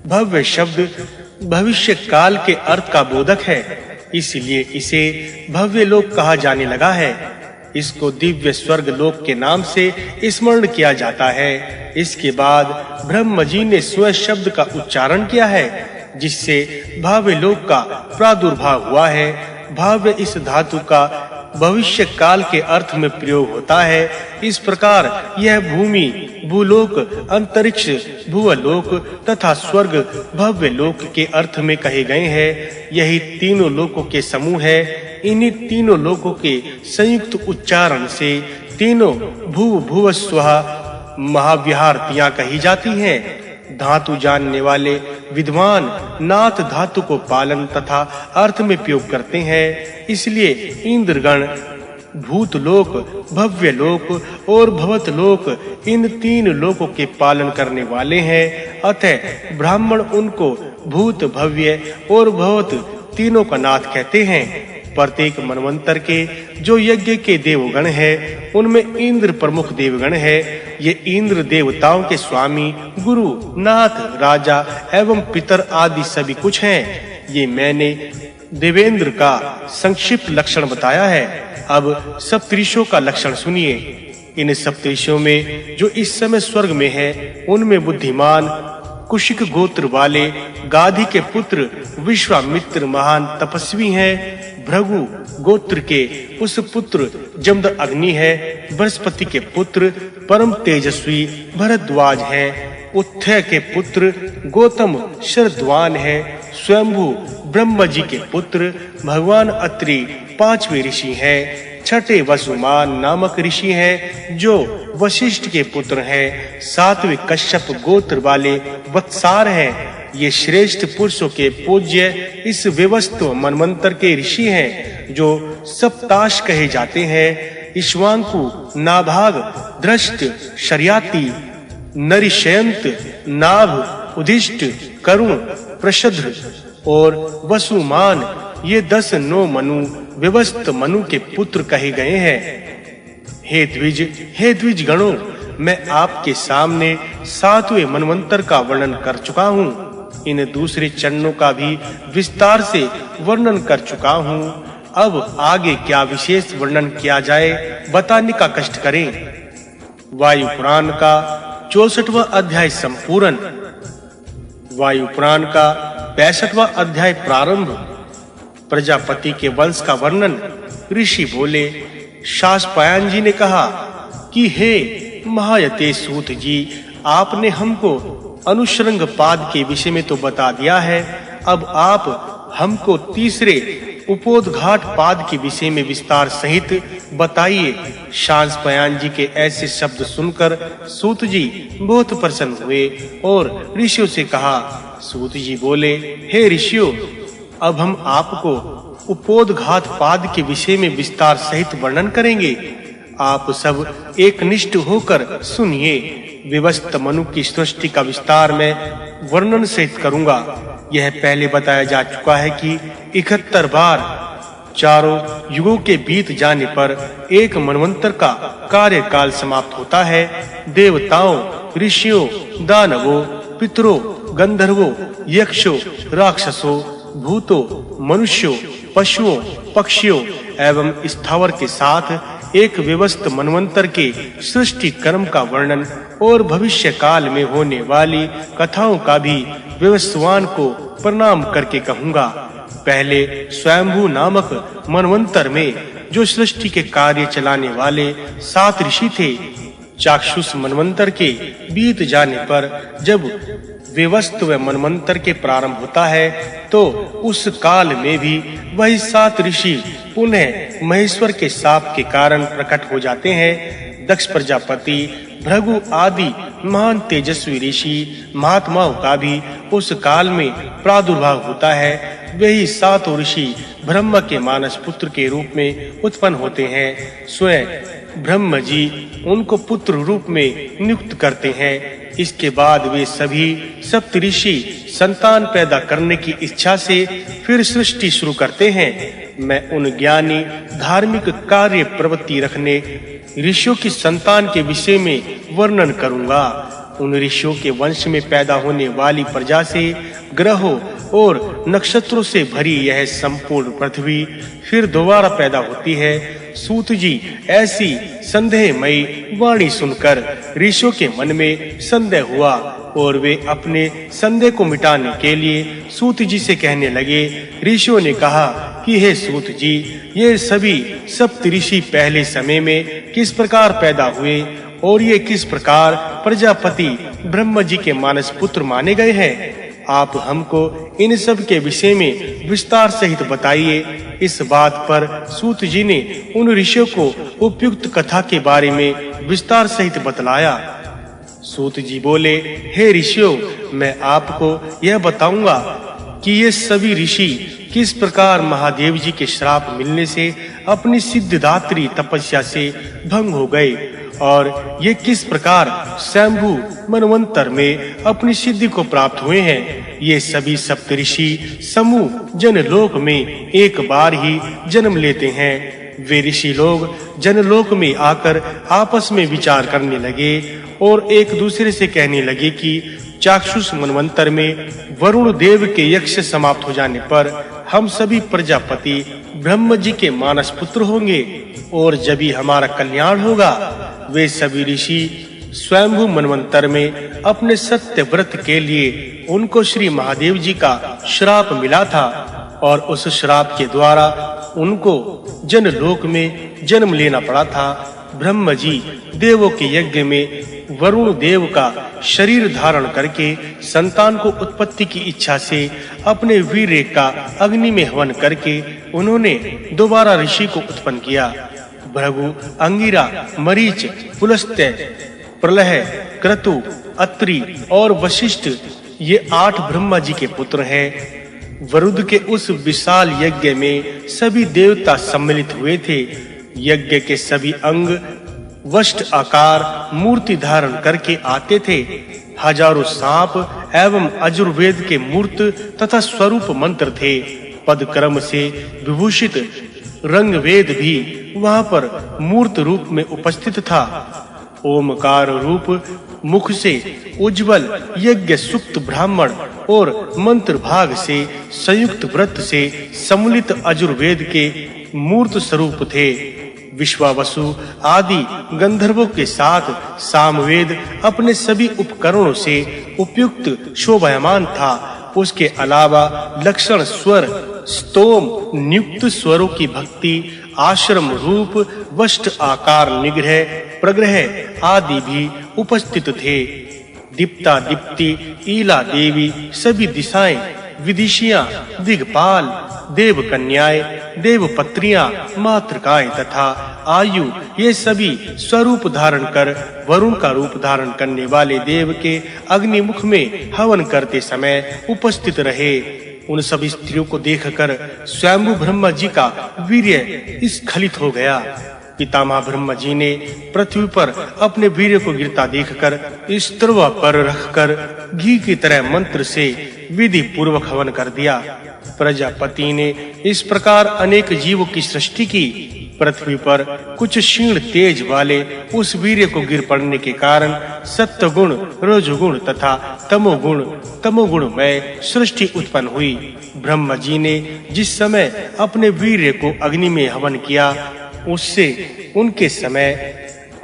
भव्य शब्द भविष्य काल के अर्थ का बोधक है, इसलिए इसे भव्य लोक कहा जाने लगा है। इसको दिव्य स्वर्ग लोक के नाम से स्मरण किया जाता है। इसके बाद ब्रह्म जी ने स्व शब्द का उच्चारण किया है, जिससे भाव्य लोक का प्रादुर्भाव हुआ है। भाव्य इस धातु का भविष्य काल के अर्थ में प्रयोग होता है। इस प्रकार यह भूमि, भूलोक, अंतरिक्ष, भुवलोक तथा स्वर्ग भव्य लोक के अर्थ में कहे गए हैं। यही तीनों लोकों के समूह है। इन्हीं तीनों लोकों के संयुक्त उच्चारण से तीनों भुव भुव स्वः महाविहारतियां कही जाती हैं। धातु जानने वाले विद्वान नाथ धातु को पालन तथा अर्थ में प्रयोग करते हैं। इसलिए इंद्रगण, भूतलोक, भव्य लोक और भवतलोक इन तीन लोकों के पालन करने वाले हैं। अतः ब्राह्मण उनको भूत, भव्य और भवत तीनों का नाथ कहते हैं। प्रत्येक मनवंतर के जो यज्ञ के देवगण हैं, उनमें इंद्र प्रमुख देवगण है। ये इंद्र देवताओं के स्वामी, गुरु, नाथ, राजा एवं पितर आदि सभी कुछ हैं। ये मैंने देवेंद्र का संक्षिप्त लक्षण बताया है। अब सप्तऋषियों का लक्षण सुनिए। इन सप्तऋषियों में जो इस समय स्वर्ग में है, उनमें बुद्धिमान कुशिक गोत्र वाले गाधी के पुत्र विश्वामित्र महान तपस्वी हैं। भृगु गोत्र के उस पुत्र जमद अग्नि है। बृहस्पति के पुत्र परम तेजस्वी भरद्वाज हैं। उत्थय के पुत्र गौतम शरद्वान है। स्वयंभू ब्रह्म जी के पुत्र भगवान अत्रि पांचवें ऋषि हैं। छठे वसुमान नामक ऋषि हैं, जो वशिष्ठ के पुत्र हैं। सातवें कश्यप गोत्र वाले वत्सार हैं। ये श्रेष्ठ पुरुषों के पूज्य इस व्यवस्थित मनवंतर के ऋषि हैं, जो सप्ताश कहे जाते हैं। इश्वांकु, नाभाग, दृष्ट, शर्याति, नरिशयंत, नाभ, उदिष्ट, करुण, प्रशद्र और वसुमान ये 10 9 मनु व्यवस्थित मनु के पुत्र कहे गए हैं। हे द्विज गणों, मैं आपके सामने 7वें मनवंतर का वर्णन कर चुका हूँ। इन दूसरे चरणों का भी विस्तार से वर्णन कर चुका हूँ। अब आगे क्या विशेष वर्णन किया जाए, बताने का कष्ट करें। वायु पुराण का 64वां अध्याय संपूर्ण। वायु पुराण का 65वां अध्याय प्रारंभ। प्रजापति के वंश का वर्णन। ऋषि बोले, शास्पायन जी ने कहा कि हे महायते सूत जी, आपने हमको अनुश्रंग पाद के विषय में तो बता दिया है। अब आप हमको तीसरे उपोद्घाट पाद के विषय में विस्तार सहित बताइए। शास्पायन जी के ऐसे शब्द सुनकर सूत जी बहुत प्रसन्न हुए और ऋषियों से कहा। सूत जी बोले, हे ऋषियों, अब हम आपको उपोद्घात पाद के विषय में विस्तार सहित वर्णन करेंगे। आप सब एकनिष्ठ होकर सुनिए। व्यवस्थित मनु की सृष्टि का विस्तार में वर्णन सहित करूंगा। यह पहले बताया जा चुका है कि 71 बार चारों युगों के बीत जाने पर एक मनवंतर का कार्यकाल समाप्त होता है। देवताओं, ऋषियों, दानवों, पितरों, गंधर्वों, यक्षों, राक्षसों, भूतों, मनुष्यों, पशुओं, पक्षियों एवं स्थावर के साथ एक व्यवस्थित मनवंतर के सृष्टि कर्म का वर्णन और भविष्य काल में होने वाली कथाओं का भी व्यवस्थवान को प्रणाम करके कहूँगा। पहले स्वयंभू नामक मनवंतर में जो सृष्टि के कार्य चलाने वाले 7 ऋषि थे, चाक्षुष मनवंतर के बीत जाने पर जब व्यवस्थित मनवंतर के प्रारंभ होता है, तो उस काल में भी वही 7 ऋषि पुनः महेश्वर के शाप के कारण प्रकट हो जाते हैं। दक्ष प्रजापति, भृगु आदि महान तेजस्वी ऋषि महात्माओं का भी उस काल में प्रादुर्भाव होता है। वही 7 ऋषि ब्रह्म के मानस पुत्र के रूप में उत्पन्न होते हैं। स्वयं ब्रह्म जी उनको पुत्र रूप में नियुक्त करते हैं। इसके बाद वे सभी सप्तऋषि संतान पैदा करने की इच्छा से फिर सृष्टि शुरू करते हैं। मैं उन ज्ञानी धार्मिक कार्य प्रवृत्ति रखने ऋषियों की संतान के विषय में वर्णन करूंगा। उन ऋषियों के वंश में पैदा होने वाली प्रजा से ग्रहों और नक्षत्रों से भरी यह संपूर्ण पृथ्वी फिर दोबारा पैदा होती है। सूत जी ऐसी संदेहमयी वाणी सुनकर ऋषियों के मन में संदेह हुआ और वे अपने संदेह को मिटाने के लिए सूत जी से कहने लगे। ऋषियों ने कहा कि हे सूत जी, ये सभी सप्तऋषि पहले समय में किस प्रकार पैदा हुए और ये किस प्रकार प्रजापति ब्रह्मा जी के मानस पुत्र माने गए हैं? आप हमको इन सब के विषय में विस्तार सहित बताइए। इस बात पर सूत जी ने उन ऋषियों को उपयुक्त कथा के बारे में विस्तार सहित बतलाया। सूत जी बोले, हे ऋषियों, मैं आपको यह बताऊंगा कि ये सभी ऋषि किस प्रकार महादेव जी के श्राप मिलने से अपनी सिद्धदात्री तपस्या से भंग हो गए और ये किस प्रकार स्वयंभू मनवंतर में अपनी सिद्धि को प्राप्त हुए हैं। ये सभी सप्तऋषि समूह जनलोक में एक बार ही जन्म लेते हैं। वे ऋषि लोग जनलोक में आकर आपस में विचार करने लगे और एक दूसरे से कहने लगे कि चाक्षुष मनवंतर में वरुण देव के यज्ञ समाप्त हो जाने पर हम सभी प्रजापति ब्रह्म जी के मानस पुत्र होंगे और जब ही हमारा कल्याण होगा, वे सभी ऋषि स्वयंभू मनवंतर में अपने सत्य व्रत के लिए उनको श्री महादेव जी का श्राप मिला था और उस श्राप के द्वारा उनको जनलोक में जन्म लेना पड़ा था। ब्रह्म जी देवों के यज्ञ में वरुण देव का शरीर धारण करके संतान को उत्पत्ति की इच्छा से अपने वीर्य का अग्नि में हवन करके उन्होंने दोबारा ऋषि को उत्पन्न किया। भृगु, अंगिरा, मरीच, पुलस्त्य, प्रलय, क्रतु, अत्रि और वशिष्ठ ये 8 ब्रह्मा जी के पुत्र हैं। वरुद के उस विशाल यज्ञ में सभी देवता सम्मिलित हुए थे। यज्ञ के सभी अंग वष्ट आकार मूर्ति धारण करके आते थे। हजारों सांप एवं अजुर्वेद के मूर्त तथा स्वरूप मंत्र थे। पद क्रम से विभूषित रंग वेद भी वहां पर मूर्त रूप में उपस्थित था। ओमकार रूप मुख से उज्जवल यज्ञ सुक्त ब्राह्मण और मंत्र भाग से संयुक्त व्रत से सम्मिलित अजुर्वेद के मूर्त स्वरूप थे। विश्वावसु आदि गंधर्वों के साथ सामवेद अपने सभी उपकरणों से उपयुक्त शोभायमान था। उसके अलावा लक्षण स्वर, स्तोम नियुक्त स्वरों की भक्ति, आश्रम रूप, वष्ट आकार निग्रह, प्रग्रह आदि भी उपस्थित थे। दीप्ता दीप्ति, ईला देवी, सभी दिशाएं, विदिशियां, दिग्पाल, देव कन्याएं, देव पत्रियां, मातृकाएं तथा आयु ये सभी स्वरूप धारण कर वरुण का रूप धारण करने वाले देव के अग्निमुख में हवन करते समय उपस्थित रहे। उन सभी स्त्रियों को देखकर स्वयंभू ब्रह्मा जी का वीर्य स्खलित हो गया। पितामह ब्रह्मा जी ने पृथ्वी पर अपने वीर्य को गिरता देखकर स्तरवा पर रखकर घी की तरह मंत्र से विधि पूर्वक हवन कर दिया। प्रजापति ने इस प्रकार अनेक जीवों की सृष्टि की। पृथ्वी पर कुछ क्षीण तेज वाले उस वीर्य को गिर पड़ने के कारण सत्वगुण, रजोगुण तथा तमोगुण में सृष्टि उत्पन्न हुई। ब्रह्मा जी ने जिस समय अपने वीर्य को अग्नि में हवन किया, उससे उनके समय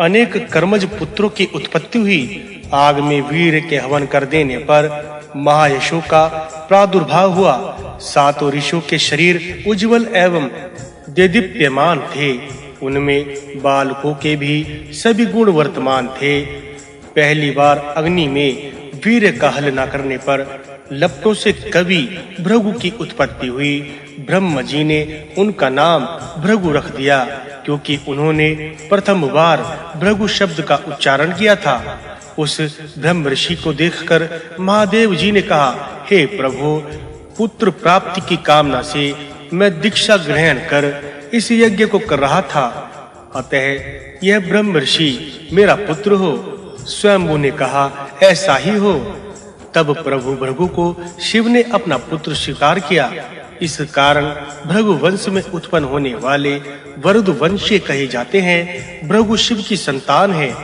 अनेक कर्मज पुत्रों की उत्पत्ति हुई। आग में वीर्य के हवन कर देने पर महायशों का प्रादुर्भाव हुआ। 7 ऋषियों के शरीर उज्जवल एवं देदीप्यमान थे। उनमें बालकों के भी सभी गुण वर्तमान थे। पहली बार अग्नि में वीर्य का हल न करने पर लपटों से कवि भृगु की उत्पत्ति हुई। ब्रह्मा जी ने उनका नाम भृगु रख दिया, क्योंकि उन्होंने प्रथम बार भृगु शब्द का उच्चारण किया था। उस ब्रह्म ऋषि को देखकर महादेव जी ने कहा, हे प्रभु, पुत्र प्राप्ति की कामना से मैं दीक्षा ग्रहण कर इस यज्ञ को कर रहा था, अतः यह ब्रह्म ऋषि मेरा पुत्र हो। स्वयंभू ने कहा, ऐसा ही हो। तब प्रभु भृगु को शिव ने अपना पुत्र स्वीकार किया। इस कारण भृगु वंश में उत्पन्न होने वाले वरुद वंशीय कहे जाते हैं। भृगु शिव की संतान है।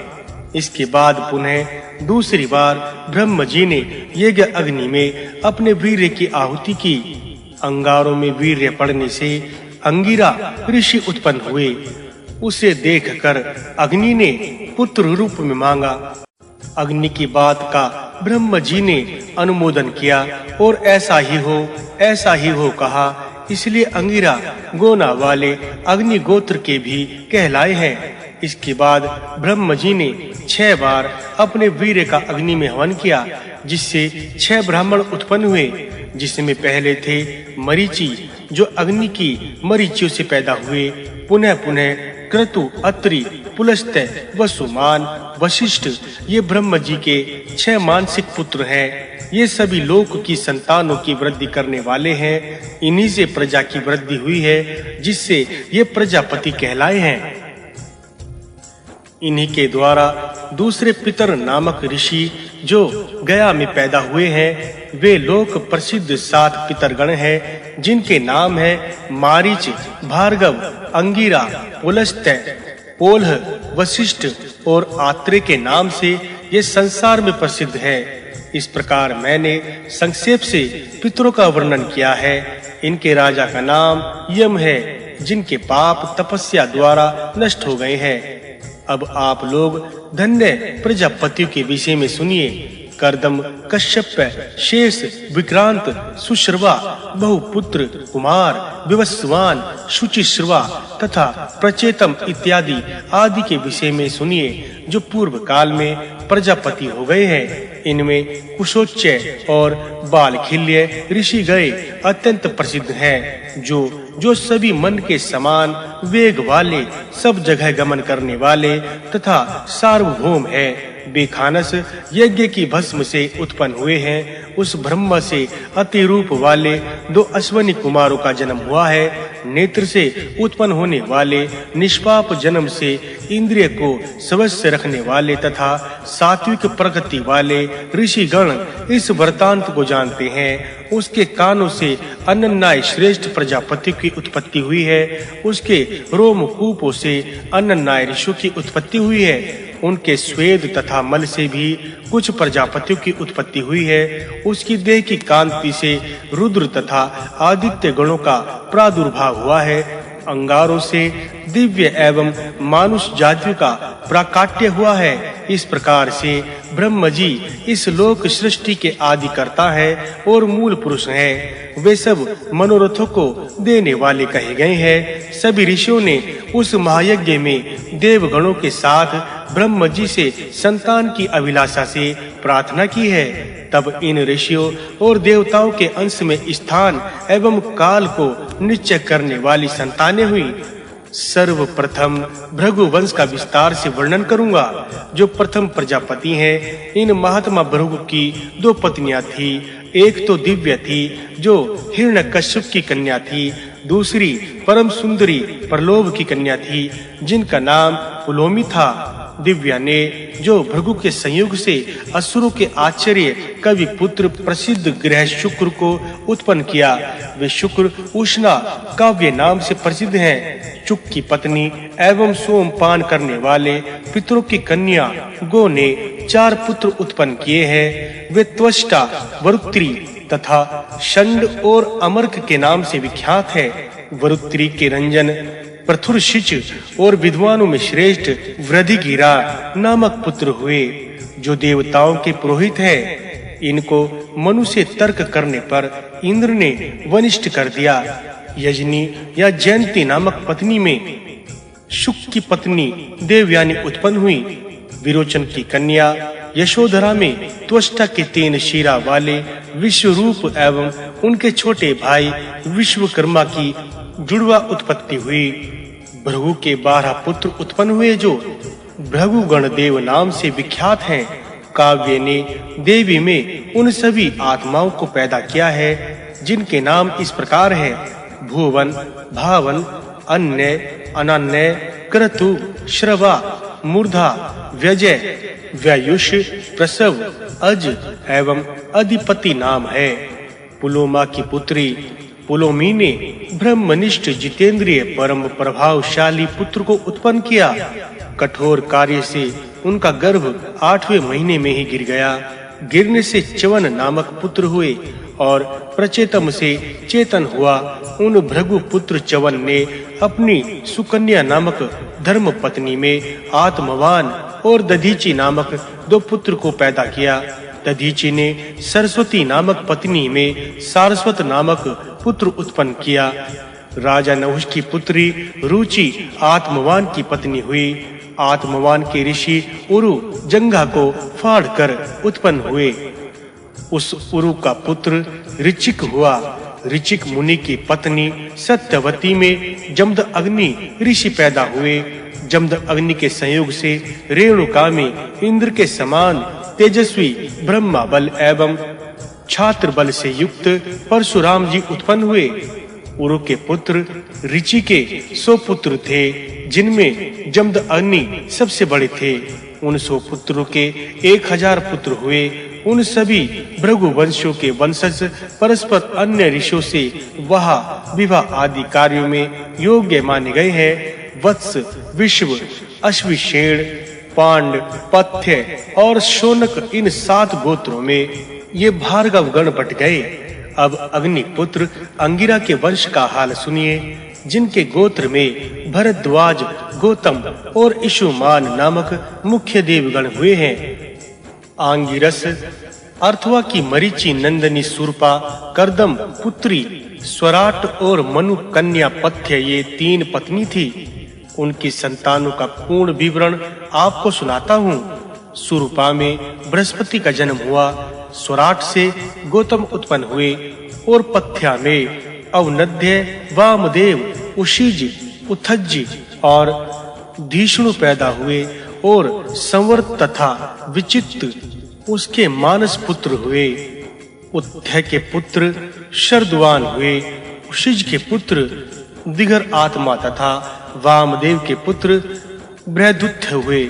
इसके बाद पुनः दूसरी बार ब्रह्म जी ने यज्ञ अग्नि में अपने वीर्य की आहुति की। अंगारों में वीर्य पड़ने से अंगिरा ऋषि उत्पन्न हुए। उसे देखकर अग्नि ने पुत्र रूप में मांगा। अग्नि की बात का ब्रह्म जी ने अनुमोदन किया और ऐसा ही हो कहा। इसलिए अंगिरा गोना वाले अग्नि गोत्र के भी कहलाए हैं। इसके बाद ब्रह्म जी ने 6 बार अपने वीर्य का अग्नि में हवन किया, जिससे 6 ब्राह्मण उत्पन्न हुए, जिसमें पहले थे मरीचि, जो अग्नि की मरीचियों से पैदा हुए। पुनः क्रतु, अत्रि, पुलस्त्य, वसुमान, वशिष्ठ ये ब्रह्म जी के 6 मानसिक पुत्र हैं। ये सभी लोक की संतानों की वृद्धि करने वाले हैं। इन्हीं से प्रजा की वृद्धि हुई है, जिससे ये प्रजापति कहलाए हैं। इन्हीं के द्वारा दूसरे पितर नामक ऋषि जो गया में पैदा हुए हैं, वे लोक प्रसिद्ध 7 पितरगण हैं, जिनके नाम हैं मारीच, भार्गव, अंगिरा, पुलस्त्य, पोल्ह, वशिष्ठ और आत्रेय के नाम से ये संसार में प्रसिद्ध है। इस प्रकार मैंने संक्षेप से पितरों का वर्णन किया है। इनके राजा का नाम यम है, जिनके पाप तपस्या द्वारा नष्ट हो गए हैं। अब आप लोग धन्य प्रजापतियों के विषय में सुनिए। कर्दम, कश्यप, शेष, विक्रांत, सुश्रवा, बहुपुत्र, कुमार, विवस्वान, शुचिश्रवा तथा प्रचेतम इत्यादि आदि के विषय में सुनिए, जो पूर्व काल में प्रजापति हो गए हैं। इनमें कुशोच्चय और बालखिल्य ऋषि गए अत्यंत प्रसिद्ध हैं, जो सभी मन के समान वेग वाले, सब जगह गमन करने वाले तथा सार्वभौम है। बेखानस यज्ञ की भस्म से उत्पन्न हुए हैं। उस ब्रह्म से अति रूप वाले 2 अश्वनी कुमारों का जन्म हुआ है। नेत्र से उत्पन्न होने वाले निष्पाप जन्म से इंद्रिय को स्वस्थ रखने वाले तथा सात्विक प्रकृति वाले ऋषिगण इस वृतांत को जानते हैं। उसके कानों से अनन्याय श्रेष्ठ प्रजापति की उत्पत्ति हुई है। उसके रोमकूपों से अनन्याय ऋषियों की उत्पत्ति हुई है। उनके स्वेद तथा मल से भी कुछ प्रजापतियों की उत्पत्ति हुई है। उसकी देह की कांति से रुद्र तथा आदित्य गणों का प्रादुर्भाव हुआ है। अंगारों से दिव्य एवं मानुष जातियों का प्राकाट्य हुआ है। इस प्रकार से ब्रह्म जी इस लोक सृष्टि के आदि कर्ता है और मूल पुरुष हैं। वे सब मनोरथों को देने वाले कहे गए हैं। सभी ऋषियों ने उस महायज्ञ में देवगणों के साथ ब्रह्म जी से संतान की अभिलाषा से प्रार्थना की है। तब इन ऋषियों और देवताओं के अंश में स्थान एवं काल को निश्चय करने वाली संतानें हुई। सर्वप्रथम भृगु वंश का विस्तार से वर्णन करूंगा, जो प्रथम प्रजापति हैं। इन महात्मा भृगु की 2 पत्नियां थी। एक तो दिव्या थी, जो हिरण्यकश्यप की कन्या थी। दूसरी परम सुंदरी प्रलोभ की कन्या थी, जिनका नाम पुलोमी था। दिव्या ने जो भृगु के संयोग से असुरों के आचार्य कवि पुत्र प्रसिद्ध ग्रह शुक्र को उत्पन्न किया। वे शुक्र उष्णा काव्य नाम से प्रसिद्ध हैं। चुक की पत्नी एवं सोमपान करने वाले पितरों की कन्या गो ने 4 पुत्र उत्पन्न किए हैं। वे त्वष्टा, वरुत्री तथा षंड और अमर्क के नाम से विख्यात है। वरुत्री के रंजन, प्रथुरशिच और विद्वानों में श्रेष्ठ वृधिगिरा नामक पुत्र हुए, जो देवताओं के पुरोहित हैं। इनको मनु से तर्क करने पर इंद्र ने वनिष्ठ कर दिया। यजनी या जयंती नामक पत्नी में शुक की पत्नी देवयानी उत्पन्न हुई। विरोचन की कन्या यशोधरा में त्वष्टा के 3 शीरा वाले विश्वरूप एवं उनके छोटे भाई विश्वकर्मा की जुड़वा उत्पत्ति हुई। भृगु के 12 पुत्र उत्पन्न हुए, जो भृगु गणदेव नाम से विख्यात हैं। काव्य ने देवी में उन सभी आत्माओं को पैदा किया है, जिनके नाम इस प्रकार हैं: भुवन, भावन, अन्य, अनन्य, क्रतु, श्रवा, मूर्धा, व्यजय, व्यायुष, प्रसव, अज एवं अधिपति नाम है। पुलोमा की पुत्री पुलोमी ने ब्रह्मनिष्ठ जितेंद्रिय परम प्रभावशाली पुत्र को उत्पन्न किया। कठोर कार्य से उनका गर्भ 8वें महीने में ही गिर गया। गिरने से च्यवन नामक पुत्र हुए और प्रचेतम से चेतन हुआ। उन भृगु पुत्र च्यवन ने अपनी सुकन्या नामक धर्म पत्नी में आत्मवान और दधीचि नामक 2 पुत्र को पैदा किया। दधीचि ने सरस्वती नामक पत्नी में सारस्वत नामक पुत्र उत्पन्न किया। राजा नहुष की पुत्री रुचि आत्मवान की पत्नी हुई। आत्मवान के ऋषि उरु जंघा को फाड़कर उत्पन्न हुए। उस उरु का पुत्र ऋचिक हुआ। ऋचिक मुनि की पत्नी सत्यवती में जमद अग्नि ऋषि पैदा हुए। जमद अग्नि के संयोग से रेणुका में इंद्र के समान तेजस्वी ब्रह्मा बल एवं छात्र बल से युक्त परशुराम जी उत्पन्न हुए। उरु के पुत्र ऋचि के 100 पुत्र थे, जिनमें जमद अग्नि सबसे बड़े थे। उन 100 पुत्रों के 1000 पुत्र हुए। उन सभी भृगु वंशों के वंशज परस्पर अन्य ऋषियों से विवाह आदि कार्यों में योग्य माने गए हैं। वत्स, विश्व, अश्विशेण, पांड, पथ्य और शोनक इन 7 गोत्रों में ये भार्गव गण बट गए। अब अग्निपुत्र अंगिरा के वंश का हाल सुनिए, जिनके गोत्र में भरद्वाज, गौतम और इशुमान नामक मुख्य देवगण हुए हैं। आंगिरस अर्थवा की मरीचि नंदनी सूर्पा, कर्दम पुत्री स्वराट और मनु कन्या पथ्य ये 3 पत्नी थी। उनकी संतानों का पूर्ण विवरण आपको सुनाता हूँ। सूर्पा में बृहस्पति का जन्म हुआ। स्वराट से गौतम उत्पन्न हुए और पथ्या में अवनद्य, वामदेव, उशिज, उथज्जी और धीष्णु पैदा हुए और संवर्त तथा विचित्र उसके मानस पुत्र हुए। उथ्य के पुत्र शरद्वान हुए। उशिज के पुत्र दिगर आत्मा तथा वामदेव के पुत्र बृहदुत्थ हुए।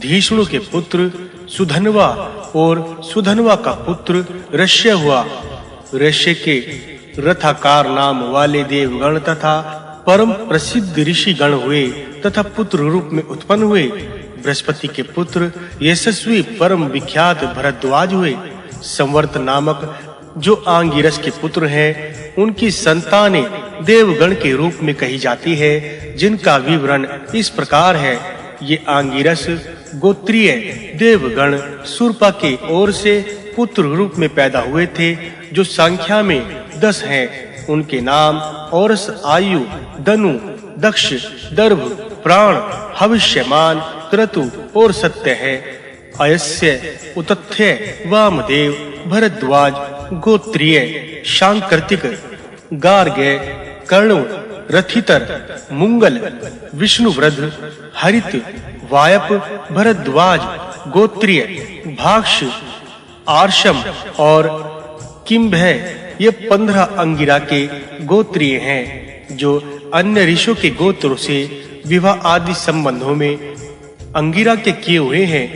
धीष्णु के पुत्र सुधनवा और सुधनवा का पुत्र ऋष्य हुआ। ऋष्य के रथाकार नाम वाले देवगण तथा परम प्रसिद्ध ऋषि गण हुए तथा पुत्र रूप में उत्पन्न हुए। बृहस्पति के पुत्र यशस्वी परम विख्यात भरद्वाज हुए। संवर्त नामक जो आंगिरस के पुत्र हैं, उनकी संतानें देवगण के रूप में कही जाती है, जिनका विवरण इस प्रकार है। ये आंगिरस गोत्रीय देवगण सूर्पा के ओर से पुत्र रूप में पैदा हुए थे, जो संख्या में 10 हैं। उनके नाम औरस, आयु, दनु, दक्ष, दर्भ, प्राण, हविष्यमान, क्रतु और सत्य है। अयस्य, उतथ्य, वामदेव, भरद्वाज, गोत्रीय, शांकृतिक, गार्ग्य, कर्ण, रथितर, मुंगल, विष्णुवृद्ध, हरित, वायप, भरद्वाज, गोत्रीय, भाक्ष, आर्षम और किंभय ये 15 अंगिरा के गोत्रीय हैं, जो अन्य ऋषियों के गोत्रों से विवाह आदि संबंधों में अंगिरा के किए हुए हैं।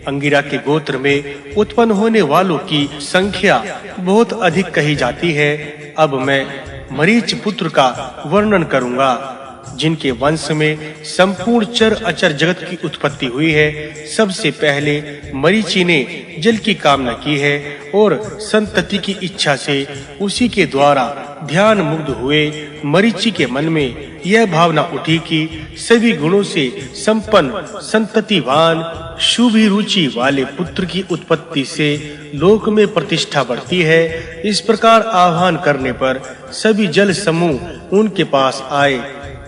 अंगिरा के गोत्र में उत्पन्न होने वालों की संख्या बहुत अधिक कही जाती है। अब मैं मरीच पुत्र का वर्णन करूंगा, जिनके वंश में संपूर्ण चर अचर जगत की उत्पत्ति हुई है। सबसे पहले मरीचि ने जल की कामना की है और संतति की इच्छा से उसी के द्वारा ध्यान मुग्ध हुए मरीचि के मन में यह भावना उठी कि सभी गुणों से संपन्न, संततिवान, शुभ रुचि वाले पुत्र की उत्पत्ति से लोक में प्रतिष्ठा बढ़ती है। इस प्रकार आह्वान करने पर सभी जल समूह उनके पास आए।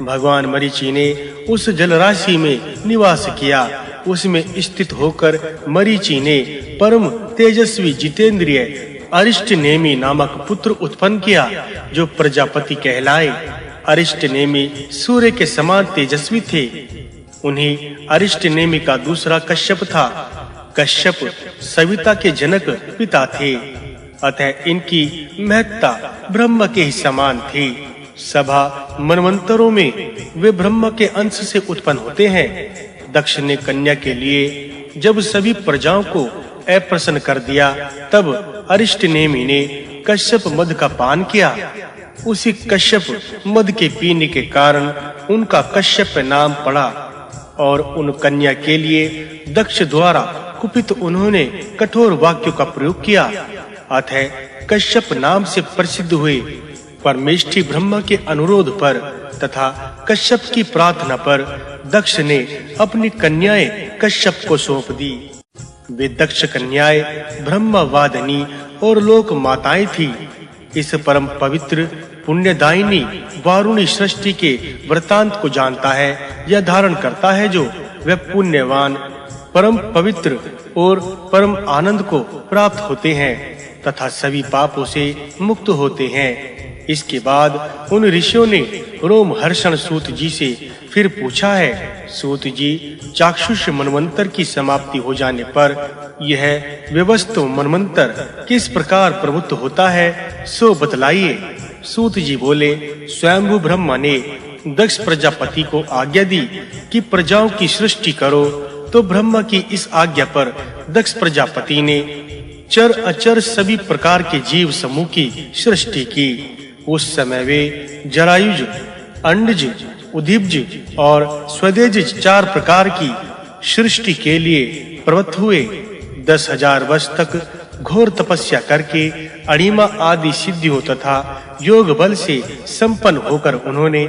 भगवान मरीचि ने उस जलराशि में निवास किया। उसमें स्थित होकर मरीचि ने परम तेजस्वी जितेंद्रिय अरिष्टनेमि नामक पुत्र उत्पन्न किया, जो प्रजापति कहलाए। अरिष्टनेमि सूर्य के समान तेजस्वी थे। उन्हीं अरिष्टनेमि का दूसरा कश्यप था। कश्यप सविता के जनक पिता थे, अतः इनकी महत्ता ब्रह्म के ही समान थी। सभा मनवंतरों में वे ब्रह्म के अंश से उत्पन्न होते हैं। दक्ष ने कन्या के लिए जब सभी प्रजाओं को अप्रसन्न कर दिया, तब अरिष्टनेमि ने कश्यप मद का पान किया। उसी कश्यप मद के पीने के कारण उनका कश्यप नाम पड़ा। और उन कन्या के लिए दक्ष द्वारा कुपित उन्होंने कठोर वाक्यों का प्रयोग किया। अतः कश्यप नाम से प्रसिद्ध हुए परमेष्ठी ब्रह्मा के अनुरोध पर तथा कश्यप की प्रार्थना पर दक्ष ने अपनी कन्याएं कश्यप को सौंप दी। वे दक्ष कन्याएं ब्रह्मवादिनी और लोक माताएं थी। इस परम पवित्र पुण्यदायिनी वारुणी सृष्टि के वृतांत को जानता है या धारण करता है जो वह पुण्यवान परम पवित्र और परम आनंद को प्राप्त होते हैं तथा सभी पापों से मुक्त होते हैं। इसके बाद उन ऋषियों ने रोमहर्षण सूत जी से फिर पूछा है, सूत जी, चाक्षुष मनवंतर की समाप्ति हो जाने पर यह व्यवस्थित मनवंतर किस प्रकार प्रवृत्त होता है, सो बतलाइए। सूत जी बोले, स्वयंभू ब्रह्मा ने दक्ष प्रजापति को आज्ञा दी कि प्रजाओं की सृष्टि करो, तो ब्रह्मा की इस आज्ञा पर दक्ष प्रजापति ने चर अचर सभी प्रकार के जीव समूह की सृष्टि की। उस समय वे जरायुज, अंडज, उदीपज और स्वदेज 4 प्रकार की सृष्टि के लिए प्रवृत्त हुए। 10,000 वर्ष तक घोर तपस्या करके अणिमा आदि सिद्धियों तथा योग बल से संपन्न होकर उन्होंने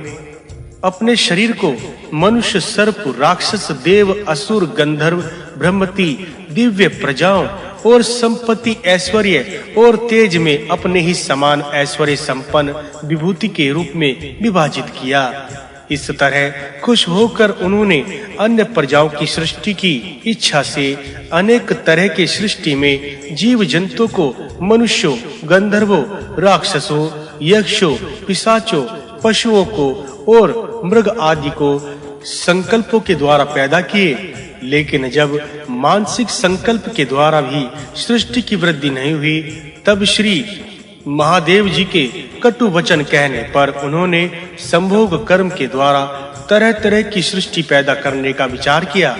अपने शरीर को मनुष्य, सर्प, राक्षस, देव, असुर, गंधर्व, ब्रह्मति, दिव्य प्रजाओं और संपत्ति, ऐश्वर्य और तेज में अपने ही समान ऐश्वर्य संपन्न विभूति के रूप में विभाजित किया। इस तरह खुश होकर उन्होंने अन्य प्रजाओं की सृष्टि की इच्छा से अनेक तरह के सृष्टि में जीव जंतु को मनुष्यों, गंधर्वों, राक्षसों, यक्षों, पिशाचों, पशुओं को और मृग आदि को संकल्पों के द्वारा पैदा किए। लेकिन जब मानसिक संकल्प के द्वारा भी सृष्टि की वृद्धि नहीं हुई, तब श्री महादेव जी के कटु वचन कहने पर उन्होंने संभोग कर्म के द्वारा तरह-तरह की सृष्टि पैदा करने का विचार किया।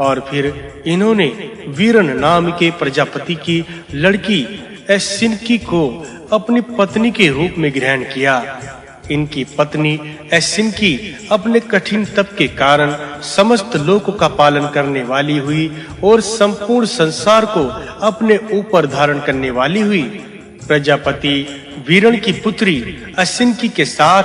और फिर इन्होंने वीरन नाम के प्रजापति की लड़की ऐसिनकी को अपनी पत्नी के रूप में ग्रहण किया। इनकी पत्नी ऐसिनकी अपने कठिन तप के कारण समस्त लोकों का पालन करने वाली हुई और संपूर्ण संसार को अपने ऊपर धारण करने वाली हुई। प्रजापति वीरण की पुत्री ऐसिनकी के साथ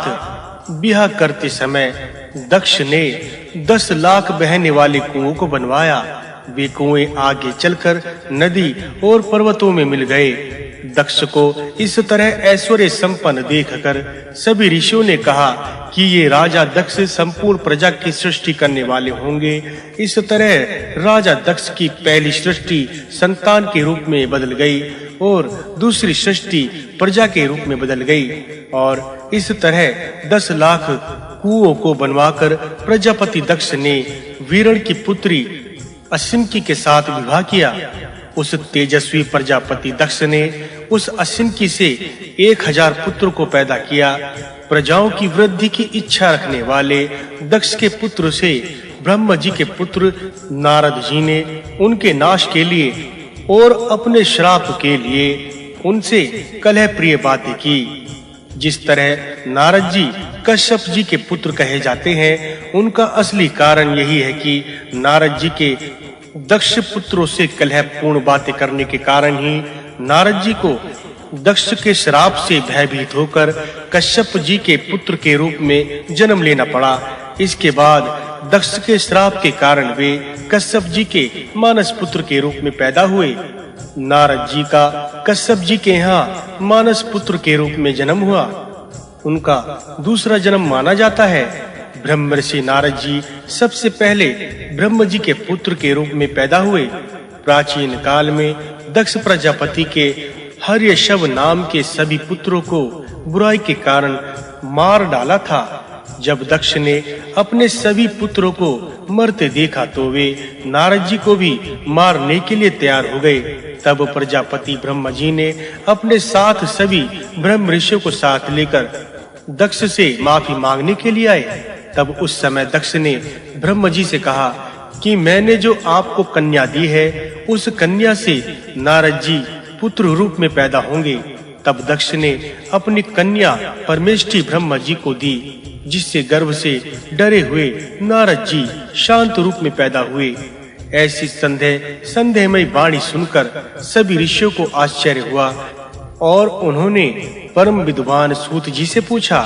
विवाह करते समय दक्ष ने 10 लाख बहने वाले कुओं को बनवाया। वे कुएं आगे चलकर नदी और पर्वतों में मिल गए। दक्ष को इस तरह ऐश्वर्य संपन्न देखकर सभी ऋषियों ने कहा कि ये राजा दक्ष संपूर्ण प्रजा की सृष्टि करने वाले होंगे। इस तरह राजा दक्ष की पहली सृष्टि संतान के रूप में बदल गई और दूसरी सृष्टि प्रजा के रूप में बदल गई। और इस तरह 10 लाख कुओं को बनवाकर प्रजापति दक्ष ने वीरण की पुत्री ऐसिनकी के साथ विवाह किया। उस तेजस्वी प्रजापति दक्ष ने उस ऐसिनकी से 1000 पुत्र को पैदा किया। प्रजाओं की वृद्धि की इच्छा रखने वाले दक्ष के पुत्र से ब्रह्मा जी के पुत्र नारद जी ने उनके नाश के लिए और अपने श्राप के लिए उनसे कलह प्रिय बातें की। जिस तरह नारद जी कश्यप जी के पुत्र कहे जाते हैं, उनका असली कारण यही है कि नारद जी के दक्ष पुत्रों से कलह पूर्ण बातें करने के कारण ही नारद जी को दक्ष के श्राप से भयभीत होकर कश्यप जी के पुत्र के रूप में जन्म लेना पड़ा। इसके बाद दक्ष के श्राप के कारण वे कश्यप जी के मानस पुत्र के रूप में पैदा हुए। नारद जी का कश्यप जी के यहाँ मानस पुत्र के रूप में जन्म हुआ। उनका दूसरा जन्म माना जाता है। ब्रह्मर्षि नारद जी सबसे पहले ब्रह्म जी के पुत्र के रूप में पैदा हुए। प्राचीन काल में दक्ष प्रजापति के हर्यशव नाम के सभी पुत्रों को बुराई के कारण मार डाला था। जब दक्ष ने अपने सभी पुत्रों को मरते देखा तो वे नारद जी को भी मारने के लिए तैयार हो गए। तब प्रजापति ब्रह्मा जी ने अपने साथ सभी ब्रह्म ऋषियों को साथ लेकर दक्ष से माफी मांगने के लिए आए। तब उस समय दक्ष ने ब्रह्मा जी से कहा कि मैंने जो आपको कन्या दी है, उस कन्या से नारद जी पुत्र रूप में पैदा होंगे। तब दक्ष ने अपनी कन्या परमेष्ठी ब्रह्मा जी को दी। जिससे गर्भ से डरे हुए नारद जी शांत रूप में पैदा हुए। ऐसी संदेहमयी वाणी सुनकर सभी ऋषियों को आश्चर्य हुआ और उन्होंने परम विद्वान सूत जी से पूछा।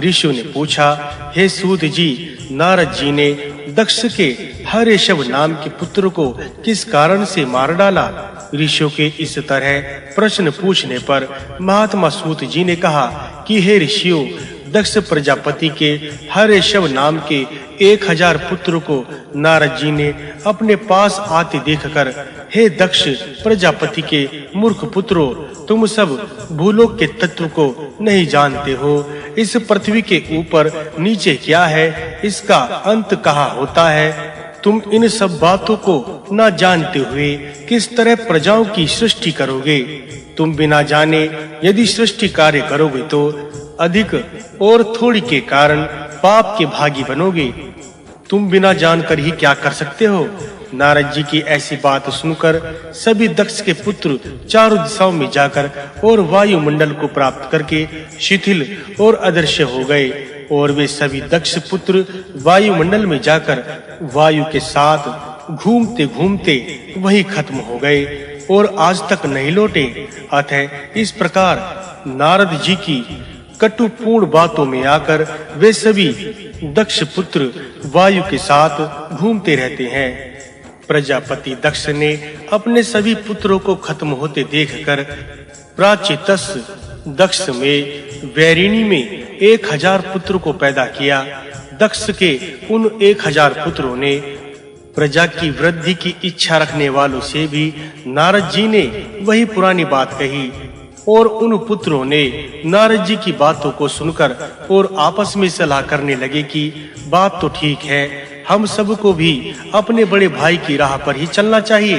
ऋषियों ने पूछा, हे सूत जी, नारद जी ने दक्ष के हर्यशव नाम के पुत्र को किस कारण से मार डाला? ऋषियों के इस तरह प्रश्न पूछने पर महात्मा सूत जी ने कहा कि हे ऋषियों, दक्ष प्रजापति के हर्यशव नाम के 1000 पुत्र को नारद जी ने अपने पास आते देखकर, हे दक्ष प्रजापति के मूर्ख पुत्रों, तुम सब भूलोक के तत्व को नहीं जानते हो। इस पृथ्वी के ऊपर नीचे क्या है, इसका अंत कहाँ होता है? तुम इन सब बातों को न जानते हुए किस तरह प्रजाओं की सृष्टि करोगे? तुम बिना जाने यदि सृष्टि कार्य करोगे तो अधिक और थोड़ी के कारण पाप के भागी बनोगे। तुम बिना जानकर ही क्या कर सकते हो? नारद जी की ऐसी बात सुनकर सभी दक्ष के पुत्र चारों दिशाओं में जाकर और वायुमंडल को प्राप्त करके शिथिल और अदृश्य हो गए और वे सभी दक्ष पुत्र वायुमंडल में जाकर वायु के साथ घूमते-घूमते वहीं खत्म हो गए और आज तक नहीं लौटे। अतः इस प्रकार नारद जी की कटुपूर्ण बातों में आकर वे सभी दक्ष पुत्र वायु के साथ घूमते रहते हैं। प्रजापति दक्ष ने अपने सभी पुत्रों को खत्म होते देखकर प्राचेतस दक्ष में वैरिणी में 1000 पुत्र को पैदा किया। दक्ष के उन 1000 पुत्रों ने प्रजा की वृद्धि की इच्छा रखने वालों से भी नारद जी ने वही पुरानी बात कही और उन पुत्रों ने नारद जी की बातों को सुनकर और आपस में सलाह करने लगे कि बात तो ठीक है, हम सबको भी अपने बड़े भाई की राह पर ही चलना चाहिए।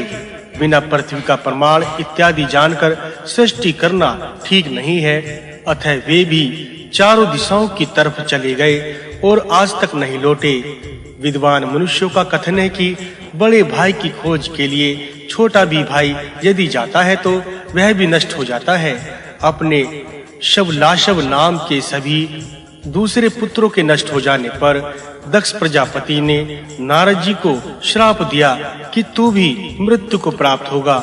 बिना पृथ्वी का प्रमाण इत्यादि जानकर सृष्टि करना ठीक नहीं है। अतः वे भी चारों दिशाओं की तरफ चले गए और आज तक नहीं लौटे। विद्वान मनुष्यों का कथन है कि बड़े भाई की खोज के लिए छोटा भी भाई यदि जाता है तो वह भी नष्ट हो जाता है। अपने शवलाशव नाम के सभी दूसरे पुत्रों के नष्ट हो जाने पर दक्ष प्रजापति ने नारद जी को श्राप दिया कि तू भी मृत्यु को प्राप्त होगा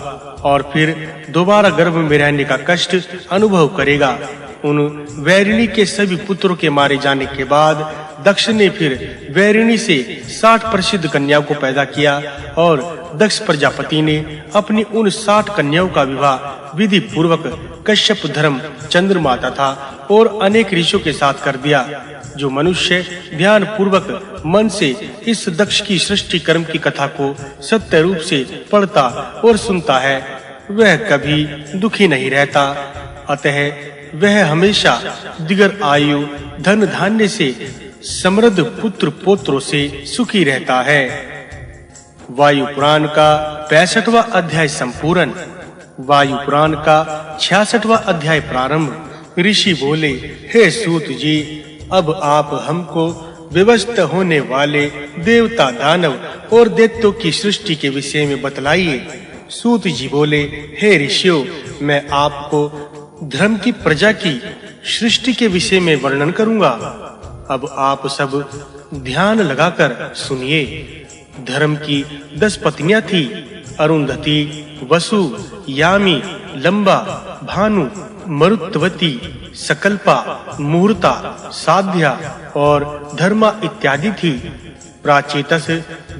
और फिर दोबारा गर्भ में रहने का कष्ट अनुभव करेगा। उन वैरिणी के सभी पुत्रों के मारे जाने के बाद दक्ष ने फिर वैरिणी से 60 प्रसिद्ध कन्याओं को पैदा किया और दक्ष प्रजापति ने अपनी उन 60 कन्याओं का विवाह विधि पूर्वक कश्यप धर्म चंद्रमा तथा और अनेक ऋषियों के साथ कर दिया। जो मनुष्य ध्यान पूर्वक मन से इस दक्ष की सृष्टि कर्म की कथा को सत्य रूप से पढ़ता और सुनता है, वह कभी दुखी नहीं रहता। अतः वह हमेशा दिगर आयु धन धान्य से समृद्ध पुत्र पोत्रों से सुखी रहता है। वायु पुराण का 65वां अध्याय संपूर्ण। वायु पुराण का 66वां अध्याय प्रारंभ। ऋषि बोले, हे सूत जी, अब आप हमको विवस्त होने वाले देवता, दानव और दैत्यों की सृष्टि के विषय में बतलाइए। सूत जी बोले, हे ऋषियों, मैं आपको धर्म की प्रजा की सृष्टि के विषय में वर्णन करूंगा। अब आप सब ध्यान लगाकर सुनिए। धर्म की 10 पत्नियां थी, अरुंधति, वसु, यामी, लंबा, भानु, मरुत्वती, सकल्पा, मुहूर्ता, साध्या और धर्मा इत्यादि थी। प्राचेतस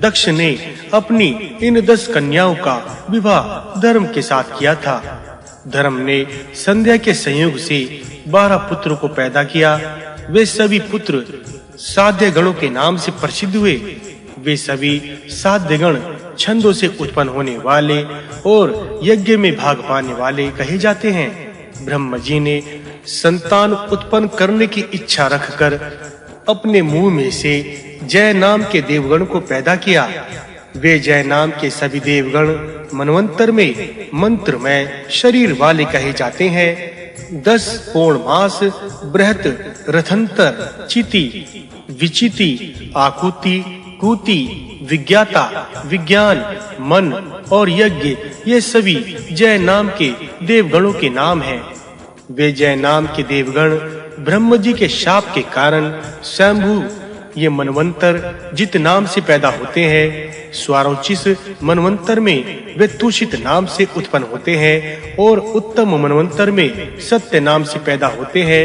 दक्ष ने अपनी इन 10 कन्याओं का विवाह धर्म के साथ किया था। धर्म ने संध्या के संयोग से 12 पुत्रों को पैदा किया। वे सभी पुत्र साध्य गणों के नाम से प्रसिद्ध हुए। वे सभी साध्य गण छंदों से उत्पन्न होने वाले और यज्ञ में भाग पाने वाले कहे जाते हैं। ब्रह्म जी ने संतान उत्पन्न करने की इच्छा रखकर अपने मुंह में से जय नाम के देवगण को पैदा किया। वे जय नाम के सभी देवगण मनवंतर में मंत्रमय शरीर वाले कहे जाते हैं। 10 पौर्णमास बृहत, रथंतर, चिति, विचिति, आकुति, कूति, विज्ञाता, विज्ञान, मन और यज्ञ, ये सभी जय नाम के देवगणों के नाम हैं। वे जय नाम के देवगण ब्रह्म जी के शाप के कारण स्वयंभू ये मनवंतर जित नाम से पैदा होते हैं। स्वारोचिस मनवंतर में वे तुषित नाम से उत्पन्न होते हैं और उत्तम मनवंतर में सत्य नाम से पैदा होते हैं।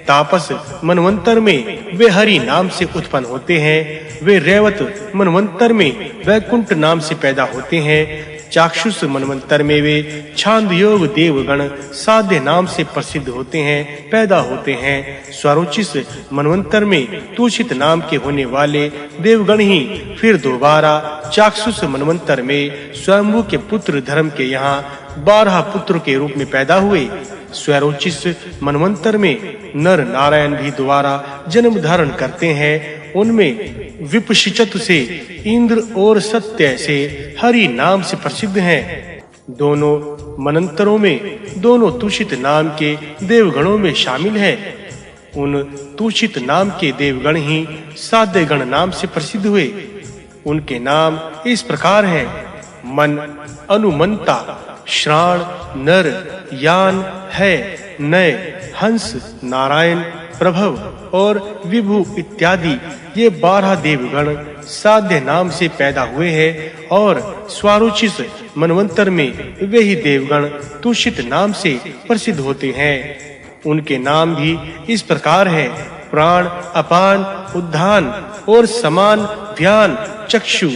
तापस मनवंतर में वे हरि नाम से उत्पन्न होते हैं। वे रेवत मनवंतर में वैकुंठ नाम से पैदा होते हैं। चाक्षुष मनवंतर में वे छांद योग देवगण साध्य नाम से प्रसिद्ध होते हैं, पैदा होते हैं। स्वरोचिस मनवंतर में तुषित नाम के होने वाले देवगण ही फिर दोबारा चाक्षुष मनवंतर में स्वयंभू के पुत्र धर्म के यहाँ 12 पुत्र के रूप में पैदा हुए। स्वरोचिस मनवंतर में नर नारायण भी दोबारा जन्म धारण करते हैं। उनमें विपशिचत से इंद्र और सत्य से हरि नाम से प्रसिद्ध हैं। दोनों मनंतरों में दोनों तुषित नाम के देवगणों में शामिल हैं। उन तुषित नाम के देवगण ही साध्य गण नाम से प्रसिद्ध हुए। उनके नाम इस प्रकार हैं: मन, अनुमंता, श्राण, नर, यान, है, नय, हंस, नारायण, प्रभव और विभु इत्यादि ये 12 देवगण साध्य नाम से पैदा हुए हैं और स्वारोचिस मनवंतर में वे ही देवगण तुषित नाम से प्रसिद्ध होते हैं। उनके नाम भी इस प्रकार हैं: प्राण, अपान, उद्धान और समान, व्यान, चक्षु,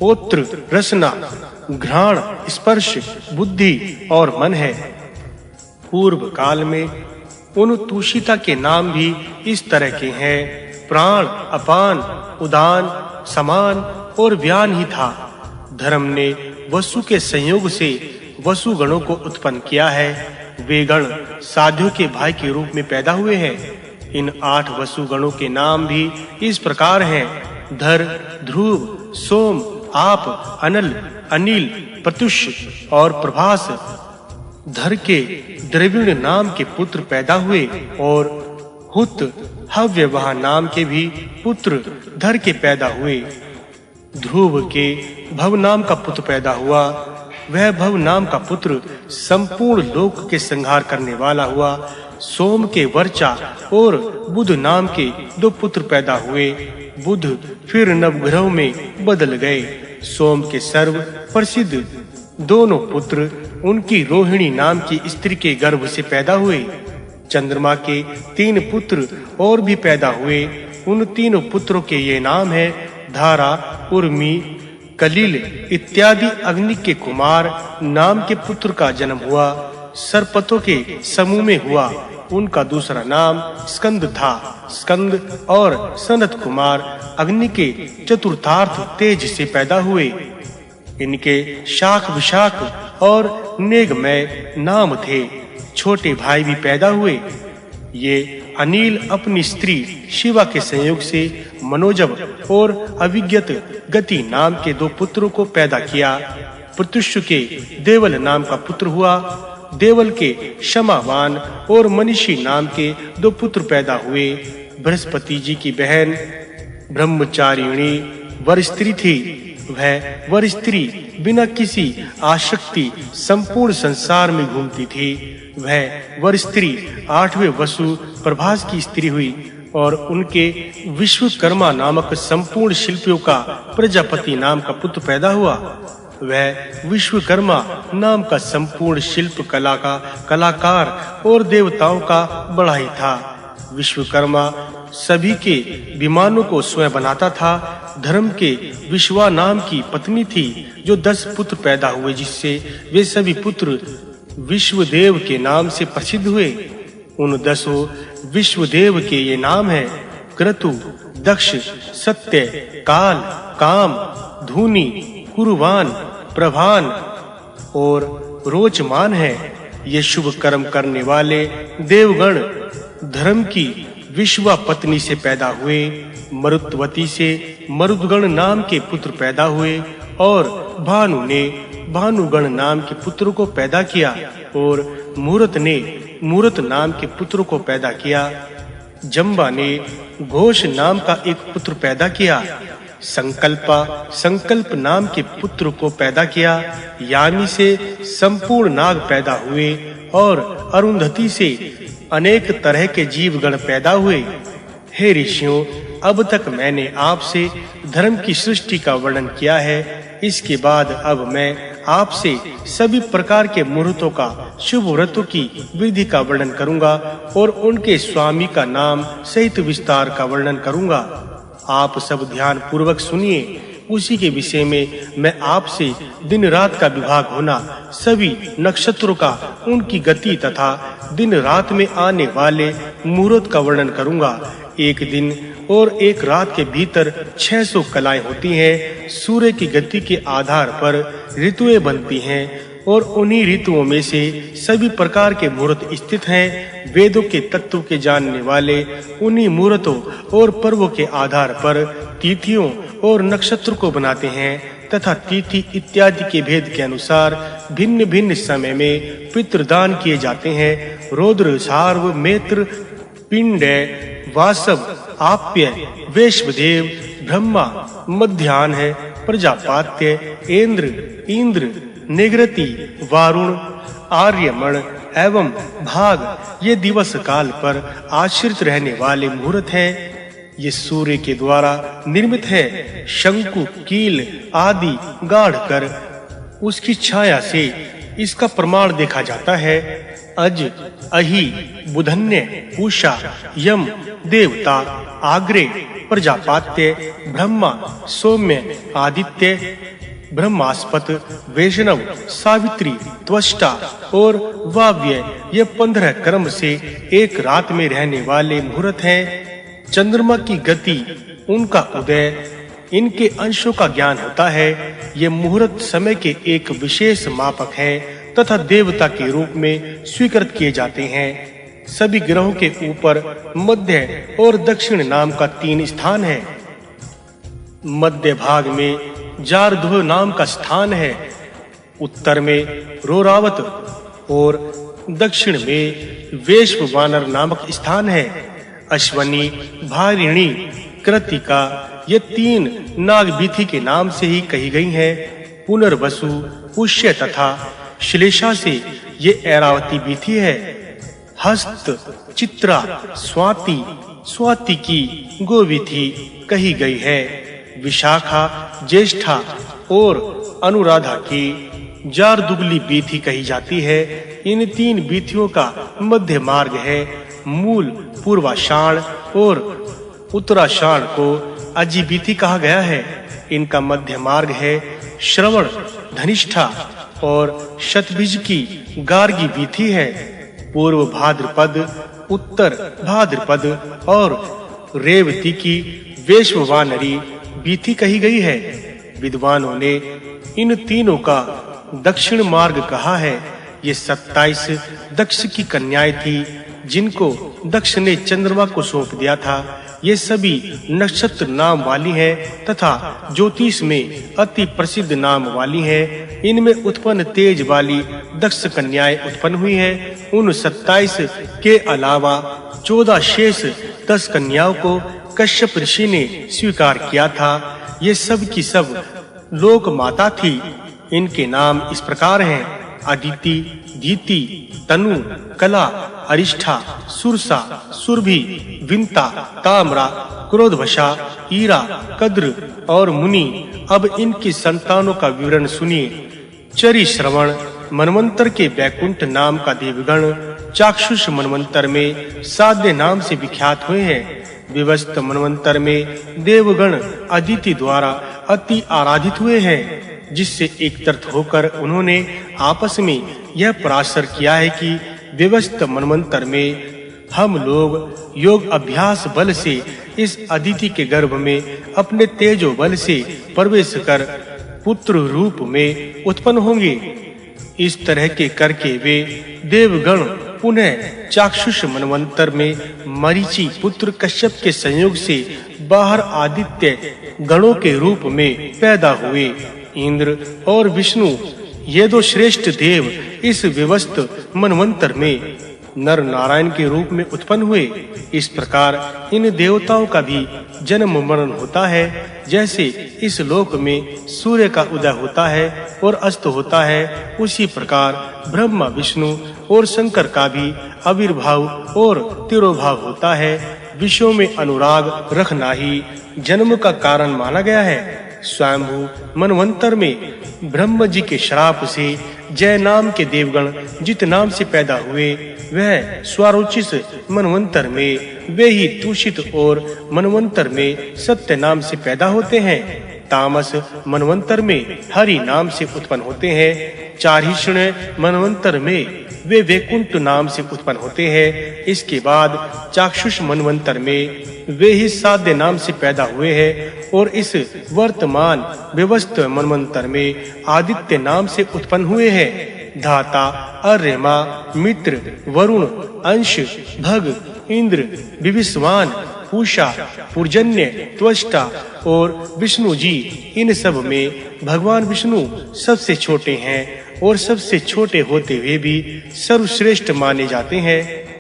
ओत्र, रसना, घ्राण, स्पर्श, बुद्धि और मन है। पूर्व काल में उन तुषिता के नाम भी इस तरह के हैं: प्राण, अपान, उदान, समान और व्यान ही था। धर्म ने वसु के संयोग से वसु गणों को उत्पन्न किया है। वे गण साध्यों के भाई के रूप में पैदा हुए हैं। इन 8 वसु गणों के नाम भी इस प्रकार हैं: धर, ध्रुव, सोम, आप, अनल, अनिल, प्रत्युष और प्रभास। धर के द्रविण नाम के पुत्र पैदा हुए और हुत, हव्यवाह नाम के भी पुत्र धर के पैदा हुए। ध्रुव के भव नाम का पुत्र पैदा हुआ। वह भव नाम का पुत्र संपूर्ण लोक के संहार करने वाला हुआ। सोम के वर्चा और बुध नाम के 2 पुत्र पैदा हुए। बुध फिर नवग्रह में बदल गए। सोम के सर्व प्रसिद्ध दोनों पुत्र उनकी रोहिणी नाम की स्त्री के गर्भ से पैदा हुए। चंद्रमा के 3 पुत्र और भी पैदा हुए। उन तीनों पुत्रों के ये नाम हैं: धारा, उर्मी, कलिल इत्यादि। अग्नि के कुमार नाम के पुत्र का जन्म हुआ। सर्पतों के समूह में हुआ। उनका दूसरा नाम स्कंद था। स्कंद और सनत कुमार अग्नि के चतुर्थार्थ तेज से पैदा हुए। इनके शाख, विशाख और नेगमय नाम थे। छोटे भाई भी पैदा हुए। ये अनिल अपनी स्त्री शिवा के संयोग से मनोजव और अविज्ञत गति नाम के 2 पुत्रों को पैदा किया। प्रत्युष के देवल नाम का पुत्र हुआ। देवल के क्षमावान और मनीषी नाम के 2 पुत्र पैदा हुए। बृहस्पति जी की बहन ब्रह्मचारिणी वर स्त्री थी। वह वर स्त्री बिना किसी आसक्ति संपूर्ण संसार में घूमती थी। वह वर स्त्री 8वें वसु प्रभास की स्त्री हुई और उनके विश्वकर्मा नामक संपूर्ण शिल्पियों का प्रजापति नाम का पुत्र पैदा हुआ। वह विश्वकर्मा नाम का संपूर्ण शिल्प कला का कलाकार और देवताओं का बड़ा ही था। विश्वकर्मा सभी के विमानों को स्वयं बनाता था। धर्म के विश्वा नाम की पत्नी थी जो 10 पुत्र पैदा हुए, जिससे वे सभी पुत्र विश्वदेव के नाम से प्रसिद्ध हुए। उन 10 विश्वदेव के ये नाम हैं: क्रतु, दक्ष, सत्य, काल, काम, धूनि, कुरुवान, प्रभान और रोचमान है। ये शुभ कर्म करने वाले देवगण धर्म की विश्वा पत्नी से पैदा हुए। मरुत्वती से मरुदगण नाम के पुत्र पैदा हुए और भानु ने भानुगण नाम के पुत्र को पैदा किया और मूरत ने मूरत नाम के पुत्र को पैदा किया। जम्बा ने घोष नाम का एक पुत्र पैदा किया। संकल्पा संकल्प नाम के पुत्र को पैदा किया। यामी से संपूर्ण नाग पैदा हुए और अरुंधति से अनेक तरह के जीवगण पैदा हुए। हे ऋषियों, अब तक मैंने आपसे धर्म की सृष्टि का वर्णन किया है। इसके बाद अब मैं आपसे सभी प्रकार के मुहूर्तों का, शुभ व्रतों की विधि का वर्णन करूंगा और उनके स्वामी का नाम सहित विस्तार का वर्णन करूंगा। आप सब ध्यान पूर्वक सुनिए। उसी के विषय में मैं आपसे दिन रात का विभाग होना, सभी नक्षत्रों का, उनकी गति तथा दिन रात में आने वाले मुहूर्त का वर्णन करूंगा। एक दिन और एक रात के भीतर 600 कलाएं होती हैं। सूर्य की गति के आधार पर ऋतुएं बनती हैं और उन्हीं ऋतुओं में से सभी प्रकार के मुहूर्त स्थित हैं। वेदों के तत्व के जानने वाले उन्हीं मुहूर्तों और पर्वों के आधार पर तिथियों और नक्षत्र को बनाते हैं तथा तिथि इत्यादि के भेद के अनुसार भिन्न-भिन्न समय में पितृदान किए जाते हैं। रौद्र, सार्व, मैत्र, पिंड, वासव, आप्य, वैश्वदेव, ब्रह्मा, मध्याह्न, प्रजापात्य, इंद्र, निगृति, वारुण, आर्यमण एवं भाग ये दिवस काल पर आश्रित रहने वाले मुहूर्त हैं। ये सूर्य के द्वारा निर्मित है। शंकु, कील आदि गाढ़ कर उसकी छाया से इसका प्रमाण देखा जाता है। अज, अहि, बुधन्य, पूषा, यम, देवता, आग्रे, प्रजापात्य, ब्रह्मा, सौम्य, आदित्य, ब्रह्मास्पत, वैष्णव, सावित्री, त्वष्टा और वाव्य ये 15 क्रम से एक रात में रहने वाले मुहूर्त हैं। चंद्रमा की गति, उनका उदय, इनके अंशों का ज्ञान होता है। ये मुहूर्त समय के एक विशेष मापक है तथा देवता के रूप में स्वीकृत किए जाते हैं। सभी ग्रहों के ऊपर मध्य और दक्षिण नाम का 3 स्थान है। मध्य भाग में जारध्व नाम का स्थान है, उत्तर में रोरावत और दक्षिण में वेश्ववानर नामक स्थान है। अश्वनी, भारिणी, कृतिका ये 3 नागभीथि के नाम से ही कही गई हैं। पुनर्वसु, पुष्य तथा श्लेषा से ये ऐरावती भीथि है। हस्त, चित्रा, स्वाति, स्वातिकी गोविथि कही गई है। विशाखा, ज्येष्ठा और अनुराधा की जारदुगली बीथी कही जाती है। इन 3 बीथियों का मध्य मार्ग है। मूल, पूर्वाषाढ़ और उत्तराषाढ़ को अजीबीथि कहा गया है। इनका मध्य मार्ग है श्रवण, धनिष्ठा और शतभिज की गार्गी बीथी है। पूर्व भाद्रपद, उत्तर भाद्रपद और रेवती की वैश्ववानरी बीथी कही गई है। विद्वानों ने इन तीनों का दक्षिण मार्ग कहा है। ये 27 दक्ष की कन्याएं थी जिनको दक्ष ने चंद्रमा को सौंप दिया था। ये सभी नक्षत्र नाम वाली हैं तथा ज्योतिष में अति प्रसिद्ध नाम वाली हैं। इनमें उत्पन्न तेज वाली दक्ष कन्याएं उत्पन्न हुई हैं। उन 27 के अलावा 14 शेष 10 कन्याओं को कश्यप ऋषि ने स्वीकार किया था। ये सब की सब लोक माता थी। इनके नाम इस प्रकार हैं: अदिति, दीति, तनु, कला, अरिष्ठा, सुरसा, सुरभि, विंता, ताम्रा, क्रोधवशा, ईरा, कद्र और मुनि। अब इनकी संतानों का विवरण सुनिए। चरी श्रवण मनवंतर के वैकुंठ नाम का देवगण चाक्षुष मनवंतर में साध्य नाम से विख्यात हुए हैं। विवस्त मनवंतर में देवगण अदिति द्वारा अति आराधित हुए हैं, जिससे एक तरफ होकर उन्होंने आपस में यह पराशर किया है कि विवस्त मनवंतर में हम लोग योग अभ्यास बल से इस अदिति के गर्भ में अपने तेजो बल से प्रवेश कर पुत्र रूप में उत्पन्न होंगे। इस तरह के करके वे देवगण पुनः चाक्षुष मनवंतर में मरीचि पुत्र कश्यप के संयोग से बाहर आदित्य गणों के रूप में पैदा हुए। इंद्र और विष्णु ये 2 श्रेष्ठ देव इस विवस्त मनवंतर में नर नारायण के रूप में उत्पन्न हुए। इस प्रकार इन देवताओं का भी जन्म मरण होता है। जैसे इस लोक में सूर्य का उदय होता है और अस्त होता है, उसी प्रकार ब्रह्मा, विष्णु और शंकर का भी आविर्भाव और तिरोभाव होता है। विश्व में अनुराग रखना ही जन्म का कारण माना गया है। स्वयंभू मनवंतर में ब्रह्म जी के श्राप से जय नाम के देवगण जित नाम से पैदा हुए, वह स्वारोचित मनवंतर में वे ही दूषित और मनवंतर में सत्य नाम से पैदा होते हैं। तामस मनवंतर में हरि नाम से उत्पन्न होते हैं। चारिषण मनवंतर में वे वैकुंठ नाम से उत्पन्न होते हैं। इसके बाद चाक्षुष मनवंतर में वे ही साध्य नाम से पैदा हुए हैं और इस वर्तमान व्यवस्थ मनवंतर में आदित्य नाम से उत्पन्न हुए हैं। धाता, अर्यमा, मित्र, वरुण, अंश, भग, इंद्र, विविस्वान, पूषा, पूर्जन्य, त्वष्टा और विष्णु जी, इन सब में भगवान विष्णु सबसे छोटे हैं और सबसे छोटे होते हुए भी सर्वश्रेष्ठ माने जाते हैं।